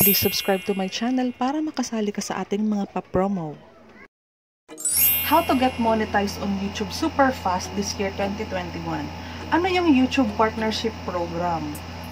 Please subscribe to my channel para makasali ka sa ating mga pa-promo. How to get monetized on YouTube super fast this year 2021. Ano yung YouTube Partnership Program?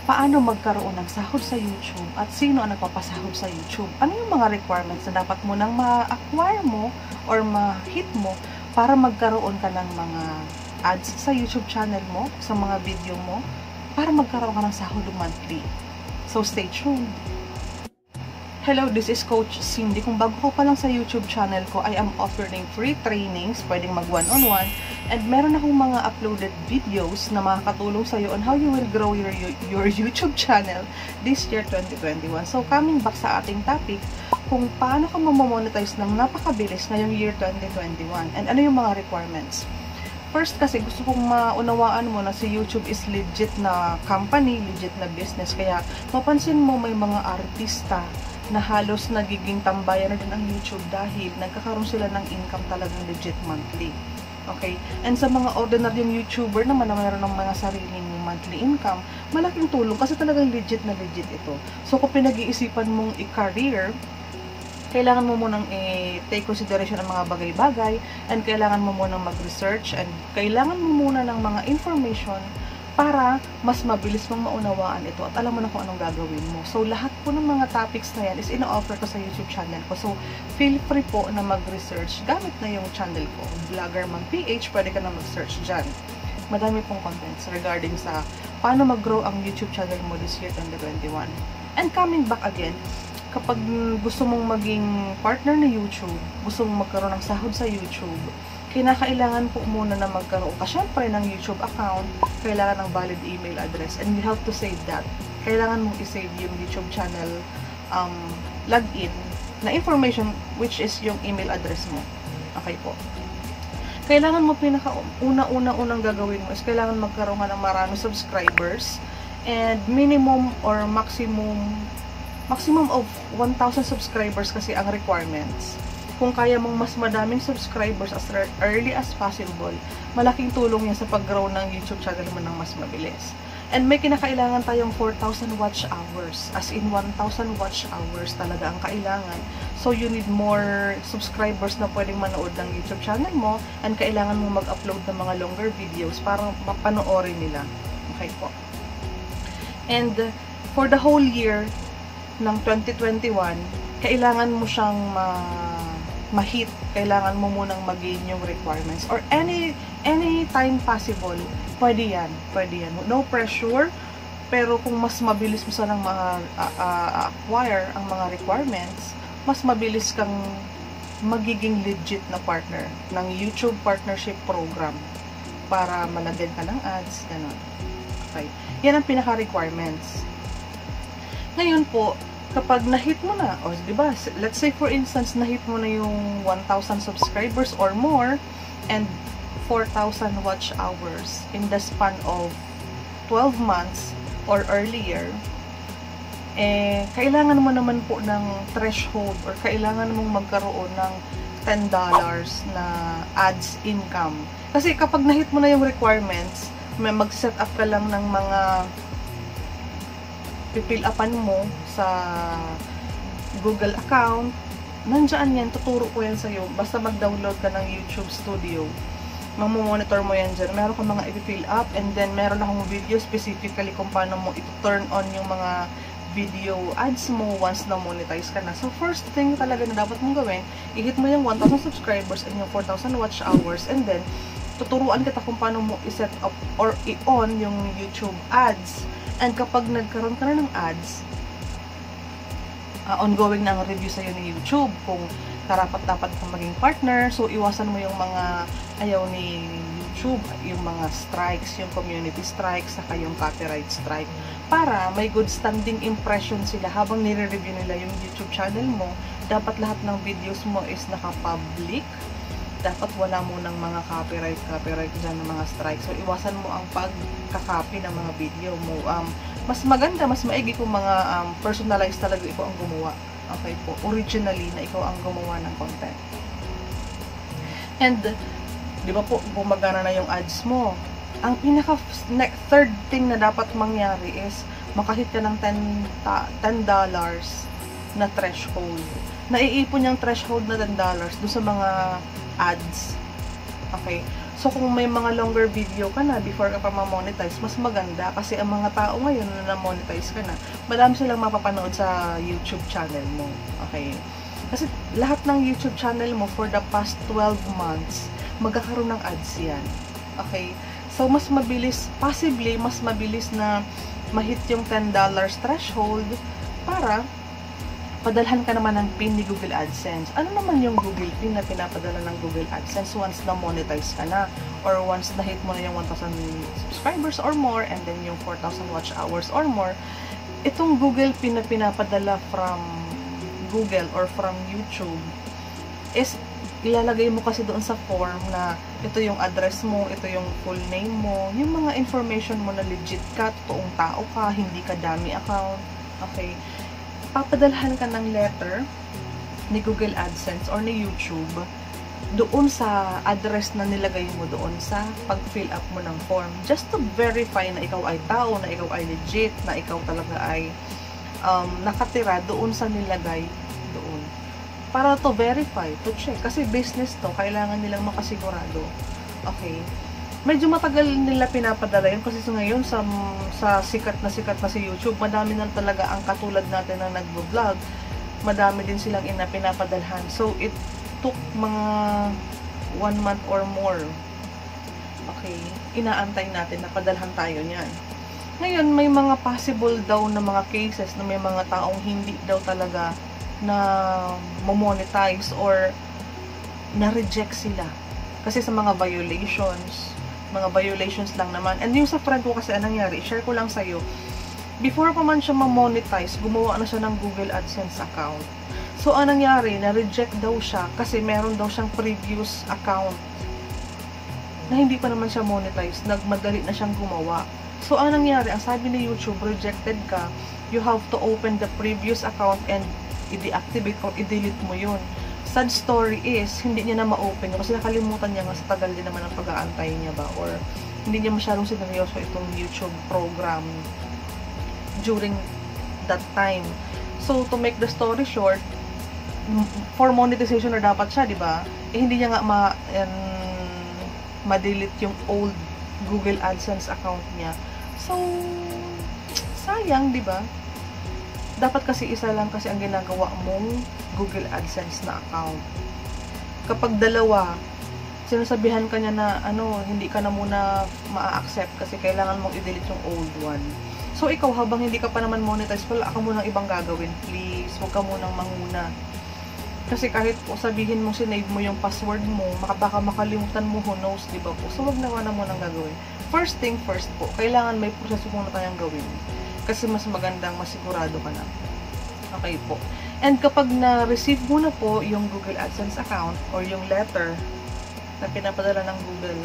Paano magkaroon ng sahod sa YouTube? At sino ang nagpapasahod sa YouTube? Ano yung mga requirements na dapat mo nang ma-acquire mo or ma-hit mo para magkaroon ka ng mga ads sa YouTube channel mo, sa mga video mo, para magkaroon ka ng sahod monthly? So stay tuned! Hello, this is Coach Cindy. Kung bago ko pa lang sa YouTube channel ko, I am offering free trainings, pwedeng mag one-on-one, and meron akong mga uploaded videos na makakatulong sa iyo on how you will grow your YouTube channel this year 2021. So, coming back sa ating topic, kung paano ka mamonetize ng napakabilis ngayong year 2021, and ano yung mga requirements. First kasi gusto kong maunawaan mo na si YouTube is legit na company, legit na business, kaya mapansin mo may mga artista na halos nagiging tambayan na din ang YouTube dahil nagkakaroon sila ng income talagang legit monthly. Okay? And sa mga ordinaryong YouTuber naman na mayroon ng mga sariling monthly income, malaking tulong kasi talagang legit na legit ito. So kung pinag-iisipan mong i-career, kailangan mo munang i-take consideration ang mga bagay-bagay, and kailangan mo munang mag-research, and kailangan mo muna ng mga information para mas mabilis mong maunawaan ito at alam mo na kung anong gagawin mo. So, lahat po ng mga topics na yan is ina-offer ko sa YouTube channel ko. So, feel free po na mag-research gamit na yung channel ko. Vlogger Man PH, pwede ka na mag-search dyan. Madami pong contents regarding sa paano mag-grow ang YouTube channel mo this year 2021. And coming back again, kapag gusto mong maging partner na YouTube, gusto mong magkaroon ng sahod sa YouTube, kinakailangan po muna na magkaroon ka syempre ng YouTube account, kailangan ng valid email address, and you have to save that. Kailangan mong i-save yung YouTube channel login na information, which is yung email address mo. Okay po. Kailangan mo unang gagawin mo is kailangan magkaroon ka ng maraming subscribers, and minimum or maximum of 1,000 subscribers kasi ang requirements. Kung kaya mong mas madaming subscribers as early as possible, malaking tulong yan sa pag-grow ng YouTube channel mo ng mas mabilis. And may kinakailangan tayong 4,000 watch hours. As in 1,000 watch hours talaga ang kailangan. So you need more subscribers na pwedeng manood ng YouTube channel mo, and kailangan mo mag-upload ng mga longer videos para mapanoorin nila. Okay po. And for the whole year ng 2021, kailangan mo siyang ma-hit, kailangan mo munang mag-gain yung requirements, or any time possible, pwede yan. No pressure, pero kung mas mabilis mo sanang acquire ang mga requirements, mas mabilis kang magiging legit na partner ng YouTube Partnership Program para malagyan ka ng ads, gano'n. Okay. Yan ang pinaka-requirements. Ngayon po, kapag na-hit mo na, o diba, let's say for instance, na-hit mo na yung 1,000 subscribers or more, and 4,000 watch hours in the span of 12 months or earlier, kailangan mo naman po ng threshold, or kailangan mong magkaroon ng $10 na ads income. Kasi kapag na-hit mo na yung requirements, may mag-set up ka lang ng mga pipill upan mo sa Google account, nandiyan yan, tuturo ko yan sa'yo. Basta mag-download ka ng YouTube Studio, mamomonitor mo yan dyan. Meron kang mga i-fill up, and then meron akong video specifically kung paano mo ito-turn on yung mga video ads mo once na monetize ka na. So first thing talaga na dapat mong gawin, i-hit mo yung 1,000 subscribers and yung 4,000 watch hours, and then tuturuan kita kung paano mo i-set up or i-on yung YouTube ads. And kapag nagkaroon ka na ng ads, ongoing na ang review sa'yo ni YouTube kung karapat-dapat kang maging partner. So, iwasan mo yung mga ayaw ni YouTube, yung mga strikes, yung community strikes, saka yung copyright strike, para may good standing impression sila habang nire-review nila yung YouTube channel mo. Dapat lahat ng videos mo is naka-public. Dapat wala mo ng mga copyright dyan ng mga strike. So, iwasan mo ang pagkakopy ng mga video mo. Mas maganda, mas maigi kung mga personalized talaga ikaw ang gumawa. Okay po. Originally na ikaw ang gumawa ng content. And, di ba po, gumagana na yung ads mo. Ang third thing na dapat mangyari is makahit ka ng $10 na threshold. Naiipon yung threshold na $10 doon sa mga ads. Okay? So, kung may mga longer video ka na before ka pa ma-monetize, mas maganda kasi ang mga tao ngayon na na-monetize ka na, madami silang mapapanood sa YouTube channel mo. Okay? Kasi lahat ng YouTube channel mo for the past 12 months, magkakaroon ng ads yan. Okay? So, mas mabilis, possibly, mas mabilis na ma-hit yung $10 threshold para padalhan ka naman ng pin ni Google AdSense. Ano naman yung Google pin na pinapadala ng Google AdSense once na monetize ka na or once na hit mo na yung 1,000 subscribers or more and then yung 4,000 watch hours or more? Itong Google pin na pinapadala from Google or from YouTube is ilalagay mo kasi doon sa form na ito yung address mo, ito yung full name mo, yung mga information mo na legit ka, totoong tao ka, hindi ka dummy account. Okay? Papadalhan ka ng letter ni Google AdSense or ni YouTube doon sa address na nilagay mo doon sa pag-fill up mo ng form. Just to verify na ikaw ay tao, na ikaw ay legit, na ikaw talaga ay nakatira doon sa nilagay doon. Para to verify, to check. Kasi business to, kailangan nilang makasigurado. Okay? Medyo matagal nila pinapadala yun kasi ngayon sa sikat na si YouTube, madami na talaga ang katulad natin na nagvo-vlog. Madami din silang pinapadalhan. So, it took mga 1 month or more. Okay? Inaantay natin na padalhan tayo niyan. Ngayon, may mga possible daw na mga cases na may mga taong hindi daw talaga na monetize or na-reject sila. Kasi sa mga violations lang naman. And yung sa friend ko kasi anong nangyari, share ko lang sa'yo. Before pa man siya ma-monetize, gumawa na siya ng Google AdSense account. So, anong nangyari, na-reject daw siya kasi meron daw siyang previous account na hindi pa naman siya monetize. Nagmadali na siyang gumawa. So, anong nangyari, ang sabi ni YouTube, rejected ka, you have to open the previous account and i-deactivate or i-delete mo yun. Sad story is, hindi niya na ma-open kasi nakalimutan niya nga sa tagal din naman ang pag-aantay niya ba or hindi niya masyadong sineryoso itong YouTube program during that time. So, to make the story short, for monetization na dapat siya, di ba? Eh, hindi niya nga ma-delete yung old Google AdSense account niya. So, sayang, di ba? Dapat kasi isa lang kasi ang ginagawa mong Google AdSense na account. Kapag dalawa, sinasabihan ka niya na hindi ka na muna ma-accept kasi kailangan mong i-delete yung old one. So, ikaw habang hindi ka pa naman monetize, wala ka munang ibang gagawin. Please, huwag ka munang manguna. Kasi kahit sabihin mo sinave mo yung password mo, baka makalimutan mo, who knows, di ba po? So, huwag na munang gagawin. First thing first po, kailangan may proseso muna tayong gawin. Kasi mas magandang masigurado ka na. Okay po. And kapag na-receive mo na po yung Google AdSense account or yung letter na pinapadala ng Google,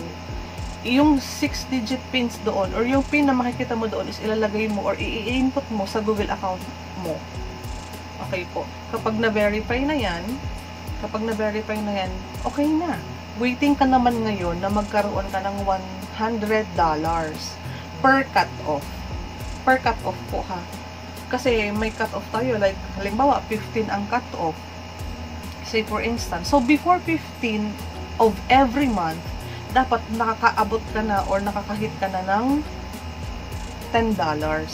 yung 6-digit pins doon or yung pin na makikita mo doon is ilalagay mo or i-input mo sa Google account mo. Okay po. Kapag na-verify na yan, okay na. Waiting ka naman ngayon na magkaroon ka ng $100 per cut-off. Per cut-off po ha. Kasi may cut-off tayo. Like, halimbawa, 15 ang cut-off. Say for instance. So, before 15 of every month, dapat nakakaabot ka na or nakakahit ka na ng $10. $10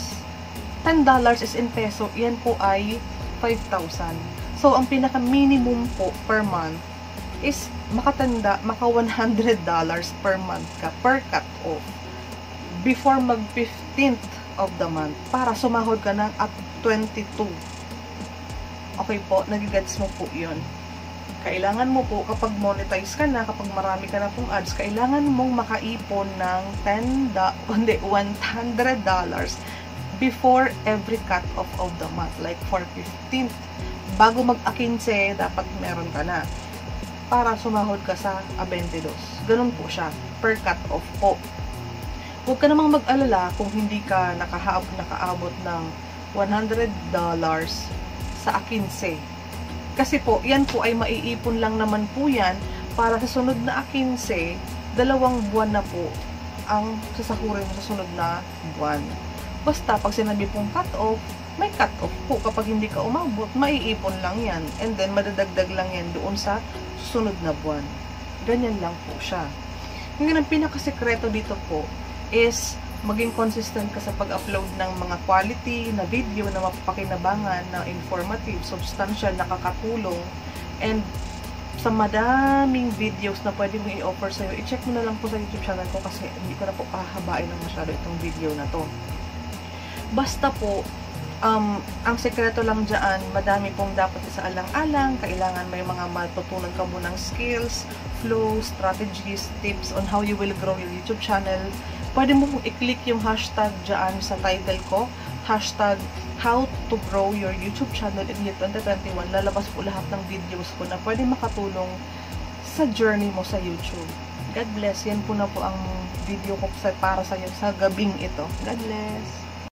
is in peso. Yan po ay 5,000. So, ang pinaka-minimum po per month is maka $100 per month ka per cut-off. Before mag-15th of the month para sumahod ka ng at 22. Okay po, nagigets mo po yun. Kailangan mo po kapag monetize ka na, kapag marami ka na pong ads, kailangan mong makaipon ng $100 before every cut-off of the month. Like for 15th, bago mag-15, dapat meron ka na para sumahod ka sa 22. Ganun po siya, per cut-off po. Huwag ka namang mag-alala kung hindi ka nakaabot ng $100 sa 15. Kasi po, yan po ay maiipon lang naman po yan para sa sunod na 15, 2 buwan na po ang sasahurin mo sa sunod na buwan. Basta, pag sinabi pong cut-off, may cut-off po. Kapag hindi ka umabot, maiipon lang yan. And then, madadagdag lang yan doon sa susunod na buwan. Ganyan lang po siya. Ngayon, ang pinakasekreto dito po is maging consistent ka sa pag-upload ng mga quality na video na mapapakinabangan, na informative, substantial, nakakatulong, and sa madaming videos na pwede mo i-offer sa'yo, i-check mo na lang po sa YouTube channel ko kasi hindi ko na po pahabain ng masyado itong video na to. Basta po, ang sekreto lang dyan, madami pong dapat isaalang-alang, kailangan may mga matutunan ka munang skills, flow, strategies, tips on how you will grow your YouTube channel. Pwede mo pong i-click yung hashtag dyan sa title ko, hashtag how to grow your YouTube channel in year 2021. Lalabas po lahat ng videos ko na pwede makatulong sa journey mo sa YouTube. God bless. Yan po na po ang video ko para sa iyo sa gabing ito. God bless.